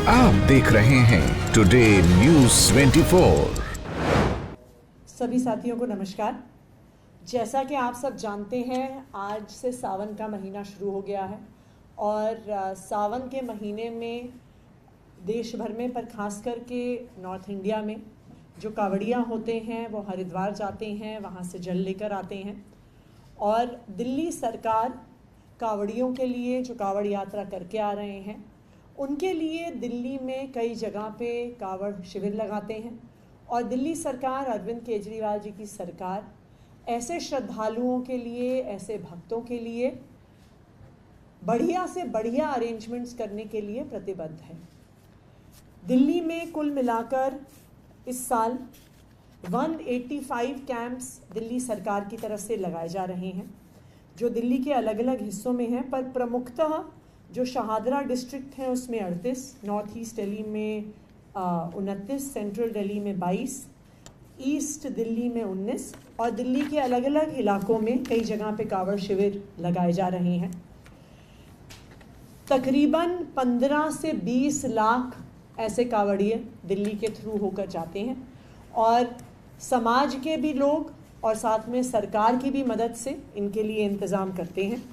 आप देख रहे हैं टुडे न्यूज़ 24। सभी साथियों को नमस्कार। जैसा कि आप सब जानते हैं, आज से सावन का महीना शुरू हो गया है और सावन के महीने में देश भर में, पर खास करके नॉर्थ इंडिया में जो कावड़िया होते हैं वो हरिद्वार जाते हैं, वहाँ से जल लेकर आते हैं। और दिल्ली सरकार कावड़ियों के लिए जो कावड़ यात्रा करके आ रहे हैं उनके लिए दिल्ली में कई जगह पे कावड़ शिविर लगाते हैं। और दिल्ली सरकार, अरविंद केजरीवाल जी की सरकार, ऐसे श्रद्धालुओं के लिए, ऐसे भक्तों के लिए बढ़िया से बढ़िया अरेंजमेंट्स करने के लिए प्रतिबद्ध है। दिल्ली में कुल मिलाकर इस साल 185 कैंप्स दिल्ली सरकार की तरफ से लगाए जा रहे हैं, जो दिल्ली के अलग अलग हिस्सों में हैं। पर प्रमुखतः जो शहादरा डिस्ट्रिक्ट है उसमें 38, नॉर्थ ईस्ट दिल्ली में 29, सेंट्रल दिल्ली में 22, ईस्ट दिल्ली में 19 और दिल्ली के अलग अलग इलाकों में कई जगह पे कावड़ शिविर लगाए जा रहे हैं। तकरीबन 15 से 20 लाख ऐसे कावड़िए दिल्ली के थ्रू होकर जाते हैं और समाज के भी लोग और साथ में सरकार की भी मदद से इनके लिए इंतज़ाम करते हैं।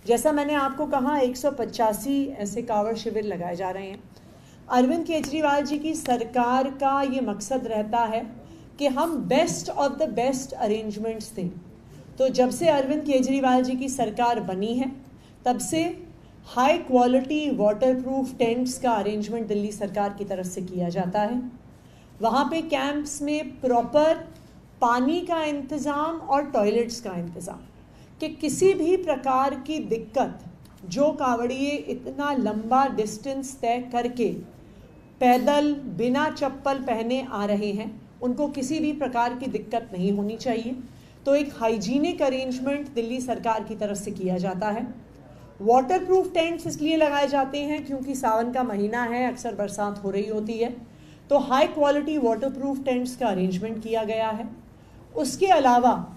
जैसा मैंने आपको कहा, 185 ऐसे कावड़ शिविर लगाए जा रहे हैं। अरविंद केजरीवाल जी की सरकार का ये मकसद रहता है कि हम best of the best arrangements दें। तो जब से अरविंद केजरीवाल जी की सरकार बनी है तब से हाई क्वालिटी वाटरप्रूफ टेंट्स का अरेंजमेंट दिल्ली सरकार की तरफ से किया जाता है। वहाँ पे कैंप्स में प्रॉपर पानी का इंतज़ाम और टॉयलेट्स का इंतज़ाम, कि किसी भी प्रकार की दिक्कत, जो कावड़िए इतना लंबा डिस्टेंस तय करके पैदल बिना चप्पल पहने आ रहे हैं, उनको किसी भी प्रकार की दिक्कत नहीं होनी चाहिए। तो एक हाइजीनिक अरेंजमेंट दिल्ली सरकार की तरफ से किया जाता है। वाटरप्रूफ टेंट्स इसलिए लगाए जाते हैं क्योंकि सावन का महीना है, अक्सर बरसात हो रही होती है, तो हाई क्वालिटी वाटरप्रूफ टेंट्स का अरेंजमेंट किया गया है। उसके अलावा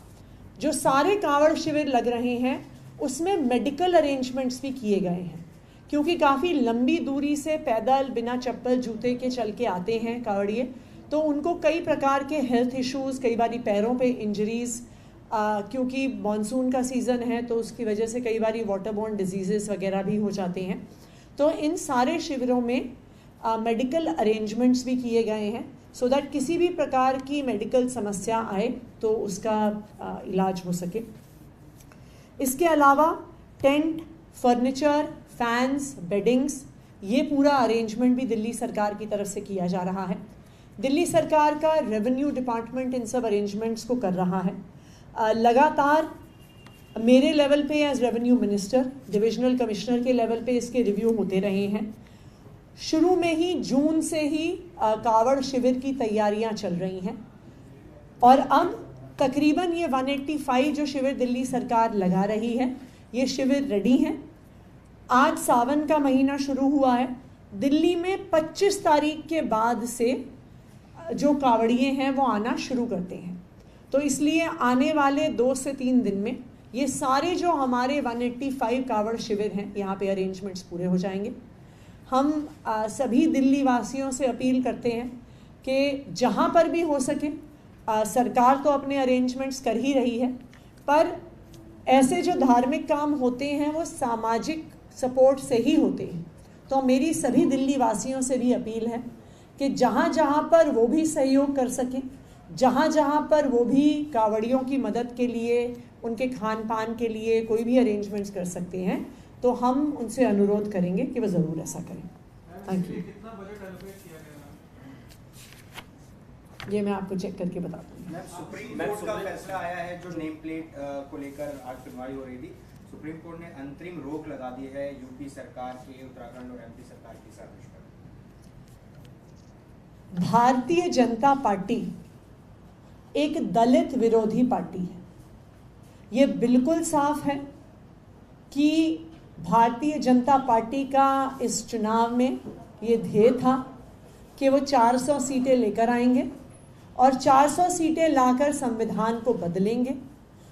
जो सारे कावड़ शिविर लग रहे हैं उसमें मेडिकल अरेंजमेंट्स भी किए गए हैं, क्योंकि काफ़ी लंबी दूरी से पैदल बिना चप्पल जूते के चल के आते हैं कावड़िए, तो उनको कई प्रकार के हेल्थ इश्यूज़, कई बारी पैरों पे इंजरीज़, क्योंकि मानसून का सीज़न है तो उसकी वजह से कई बारी वाटरबोर्न डिजीज़ वगैरह भी हो जाते हैं। तो इन सारे शिविरों में मेडिकल अरेंजमेंट्स भी किए गए हैं, सो दैट किसी भी प्रकार की मेडिकल समस्या आए तो उसका इलाज हो सके। इसके अलावा टेंट, फर्नीचर, फैंस, बेडिंग्स, ये पूरा अरेंजमेंट भी दिल्ली सरकार की तरफ से किया जा रहा है। दिल्ली सरकार का रेवेन्यू डिपार्टमेंट इन सब अरेंजमेंट्स को कर रहा है। लगातार मेरे लेवल पे as revenue minister, divisional commissioner के लेवल पे इसके रिव्यू होते रहे हैं। शुरू में ही जून से ही कावड़ शिविर की तैयारियां चल रही हैं और अब तकरीबन ये 185 जो शिविर दिल्ली सरकार लगा रही है, ये शिविर रेडी हैं। आज सावन का महीना शुरू हुआ है। दिल्ली में 25 तारीख के बाद से जो कावड़िए हैं वो आना शुरू करते हैं, तो इसलिए आने वाले 2 से 3 दिन में ये सारे जो हमारे 185 कावड़ शिविर हैं, यहाँ पे अरेंजमेंट्स पूरे हो जाएंगे। हम सभी दिल्ली वासियों से अपील करते हैं कि जहाँ पर भी हो सके, सरकार तो अपने अरेंजमेंट्स कर ही रही है, पर ऐसे जो धार्मिक काम होते हैं वो सामाजिक सपोर्ट से ही होते हैं। तो मेरी सभी दिल्ली वासियों से भी अपील है कि जहाँ जहाँ पर वो भी सहयोग कर सकें, जहाँ जहाँ पर वो भी कावड़ियों की मदद के लिए, उनके खान पान के लिए कोई भी अरेंजमेंट्स कर सकते हैं, तो हम उनसे अनुरोध करेंगे कि वह ज़रूर ऐसा करें। Thank you. कितना बजट एलोकेट किया गया? ये मैं आपको चेक करके बता दूँगी। सुप्रीम कोर्ट का फैसला आया है जो नेम प्लेट को लेकर आज सुनवाई हो रही थी। सुप्रीम कोर्ट ने अंतरिम रोक लगा दी है यूपी सरकार के, उत्तराखंड और एमपी सरकार की साजिश पर। भारतीय जनता पार्टी एक दलित विरोधी पार्टी है। ये बिल्कुल साफ है कि भारतीय जनता पार्टी का इस चुनाव में ये ध्येय था कि वो 400 सीटें लेकर आएंगे और 400 सीटें लाकर संविधान को बदलेंगे,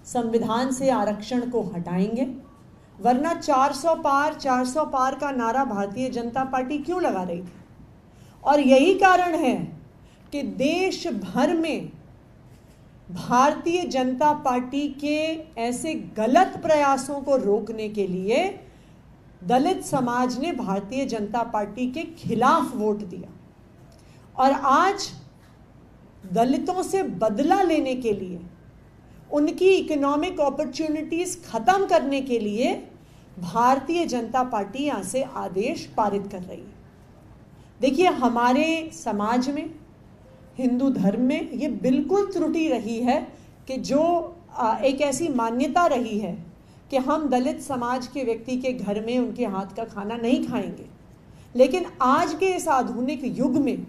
संविधान से आरक्षण को हटाएंगे वरना 400 पार का नारा भारतीय जनता पार्टी क्यों लगा रही थी? और यही कारण है कि देश भर में भारतीय जनता पार्टी के ऐसे गलत प्रयासों को रोकने के लिए दलित समाज ने भारतीय जनता पार्टी के खिलाफ वोट दिया। और आज दलितों से बदला लेने के लिए, उनकी इकोनॉमिक अपॉर्चुनिटीज खत्म करने के लिए भारतीय जनता पार्टी यहां से आदेश पारित कर रही है। देखिए, हमारे समाज में, हिंदू धर्म में ये बिल्कुल त्रुटि रही है कि जो एक ऐसी मान्यता रही है कि हम दलित समाज के व्यक्ति के घर में उनके हाथ का खाना नहीं खाएंगे। लेकिन आज के इस आधुनिक युग में,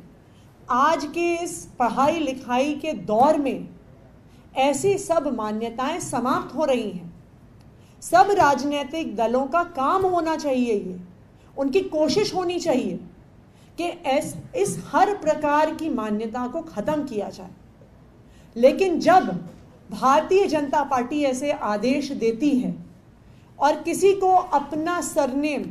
आज के इस पढ़ाई लिखाई के दौर में ऐसी सब मान्यताएं समाप्त हो रही हैं। सब राजनीतिक दलों का काम होना चाहिए, ये उनकी कोशिश होनी चाहिए कि इस हर प्रकार की मान्यता को खत्म किया जाए। लेकिन जब भारतीय जनता पार्टी ऐसे आदेश देती है और किसी को अपना सरनेम,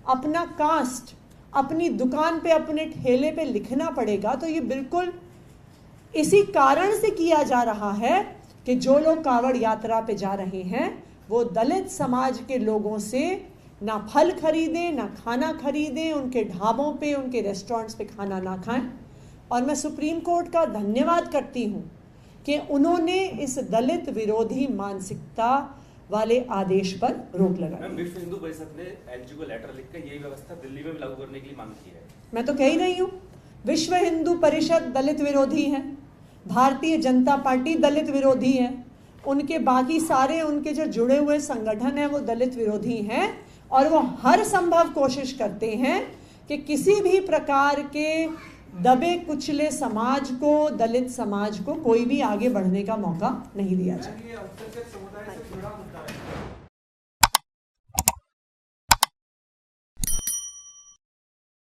अपना कास्ट अपनी दुकान पे, अपने ठेले पे लिखना पड़ेगा, तो ये बिल्कुल इसी कारण से किया जा रहा है कि जो लोग कांवड़ यात्रा पे जा रहे हैं वो दलित समाज के लोगों से ना फल खरीदें, ना खाना खरीदें, उनके ढाबों पे, उनके रेस्टोरेंट्स पे खाना ना खाएं। और मैं सुप्रीम कोर्ट का धन्यवाद करती हूं कि उन्होंने इस दलित विरोधी मानसिकता वाले आदेश पर रोक लगाई। विश्व हिंदू परिषद ने एलजी को लेटर लिखकर यही व्यवस्था दिल्ली में भी लागू करने की मांग की है। मैं तो कह ही रही हूं, विश्व हिंदू परिषद दलित विरोधी है, भारतीय जनता पार्टी दलित विरोधी है, उनके बाकी सारे उनके जो जुड़े हुए संगठन हैं वो दलित विरोधी हैं। और वो हर संभव कोशिश करते हैं कि किसी भी प्रकार के दबे कुचले समाज को, दलित समाज को कोई भी आगे बढ़ने का मौका नहीं दिया जाए।